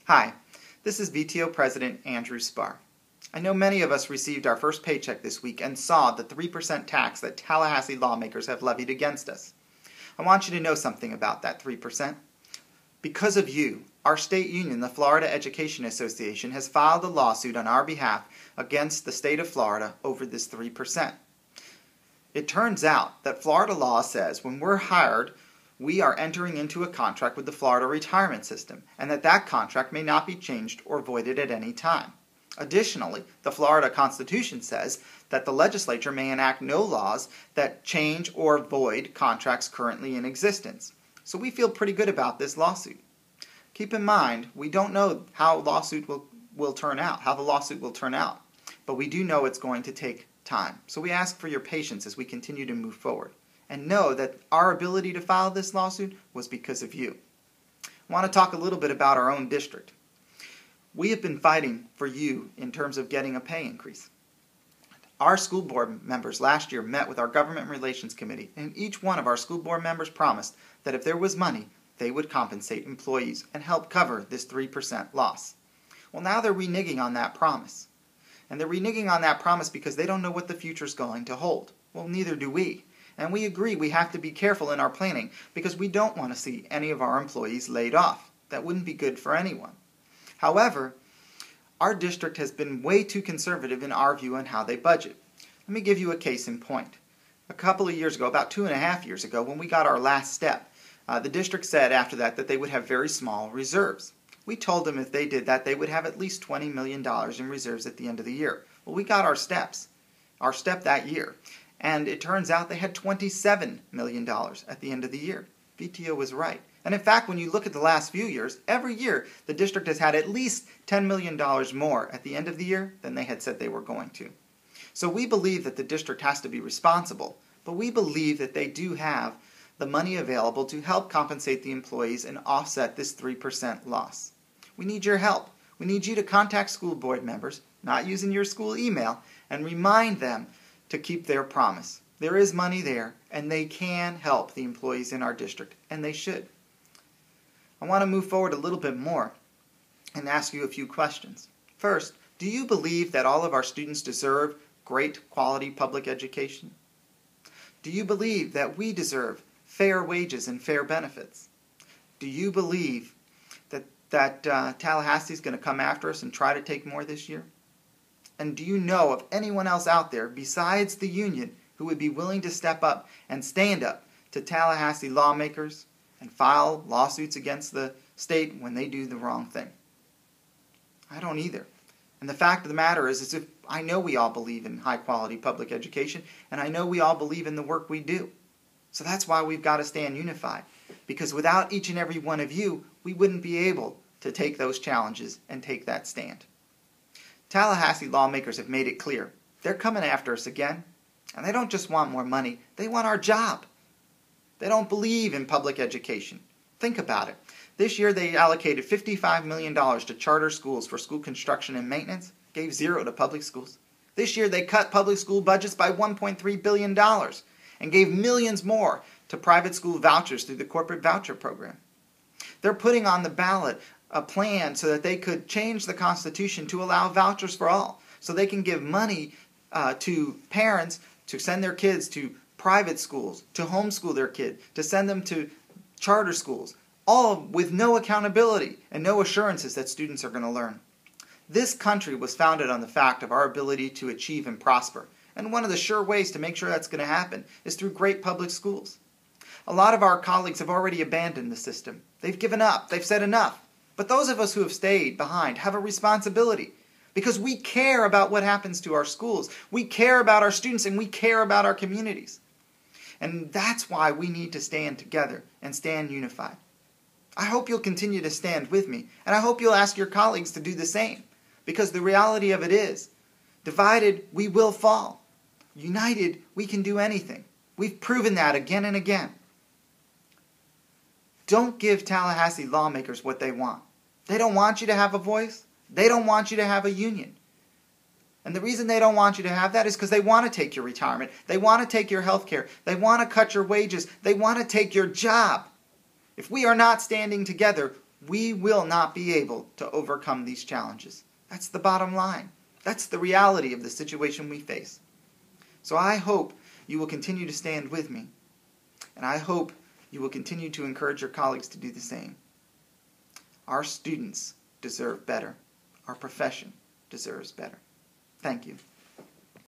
Hi, this is VTO President Andrew Spar. I know many of us received our first paycheck this week and saw the 3% tax that Tallahassee lawmakers have levied against us. I want you to know something about that 3%. Because of you, our state union, the Florida Education Association, has filed a lawsuit on our behalf against the state of Florida over this 3%. It turns out that Florida law says when we're hired, we are entering into a contract with the Florida retirement system, and that contract may not be changed or voided at any time. Additionally, the Florida Constitution says that the legislature may enact no laws that change or void contracts currently in existence. So we feel pretty good about this lawsuit. Keep in mind, we don't know how the lawsuit will turn out, but we do know it's going to take time. So we ask for your patience as we continue to move forward. And know that our ability to file this lawsuit was because of you. I want to talk a little bit about our own district. We have been fighting for you in terms of getting a pay increase. Our school board members last year met with our Government Relations Committee, and each one of our school board members promised that if there was money, they would compensate employees and help cover this 3% loss. Well, now they're reneging on that promise. And they're reneging on that promise because they don't know what the future's going to hold. Well, neither do we. And we agree we have to be careful in our planning because we don't want to see any of our employees laid off. That wouldn't be good for anyone. However, our district has been way too conservative in our view on how they budget. Let me give you a case in point. A couple of years ago, about 2.5 years ago, when we got our last step, the district said after that they would have very small reserves. We told them if they did that, they would have at least $20 million in reserves at the end of the year. Well, we got our step that year. And it turns out they had $27 million at the end of the year. VTO was right. And in fact, when you look at the last few years, every year the district has had at least $10 million more at the end of the year than they had said they were going to. So we believe that the district has to be responsible, but we believe that they do have the money available to help compensate the employees and offset this 3% loss. We need your help. We need you to contact school board members, not using your school email, and remind them to keep their promise. There is money there, and they can help the employees in our district, and they should. I want to move forward a little bit more and ask you a few questions. First, do you believe that all of our students deserve great quality public education? Do you believe that we deserve fair wages and fair benefits? Do you believe that Tallahassee is going to come after us and try to take more this year? And do you know of anyone else out there besides the union who would be willing to step up and stand up to Tallahassee lawmakers and file lawsuits against the state when they do the wrong thing? I don't either. And the fact of the matter is if I know we all believe in high quality public education, and I know we all believe in the work we do. So that's why we've got to stand unified. Because without each and every one of you, we wouldn't be able to take those challenges and take that stand. Tallahassee lawmakers have made it clear. They're coming after us again. And they don't just want more money. They want our job. They don't believe in public education. Think about it. This year they allocated $55 million to charter schools for school construction and maintenance. Gave zero to public schools. This year they cut public school budgets by $1.3 billion and gave millions more to private school vouchers through the corporate voucher program. They're putting on the ballot a plan so that they could change the Constitution to allow vouchers for all, so they can give money to parents to send their kids to private schools, to homeschool their kid, to send them to charter schools, all with no accountability and no assurances that students are going to learn. This country was founded on the fact of our ability to achieve and prosper, and one of the sure ways to make sure that's going to happen is through great public schools. A lot of our colleagues have already abandoned the system. They've given up. They've said enough. But those of us who have stayed behind have a responsibility because we care about what happens to our schools. We care about our students and we care about our communities. And that's why we need to stand together and stand unified. I hope you'll continue to stand with me, and I hope you'll ask your colleagues to do the same, because the reality of it is, divided, we will fall. United, we can do anything. We've proven that again and again. Don't give Tallahassee lawmakers what they want. They don't want you to have a voice. They don't want you to have a union. And the reason they don't want you to have that is because they want to take your retirement. They want to take your health care. They want to cut your wages. They want to take your job. If we are not standing together, we will not be able to overcome these challenges. That's the bottom line. That's the reality of the situation we face. So I hope you will continue to stand with me, and I hope you will continue to encourage your colleagues to do the same. Our students deserve better. Our profession deserves better. Thank you.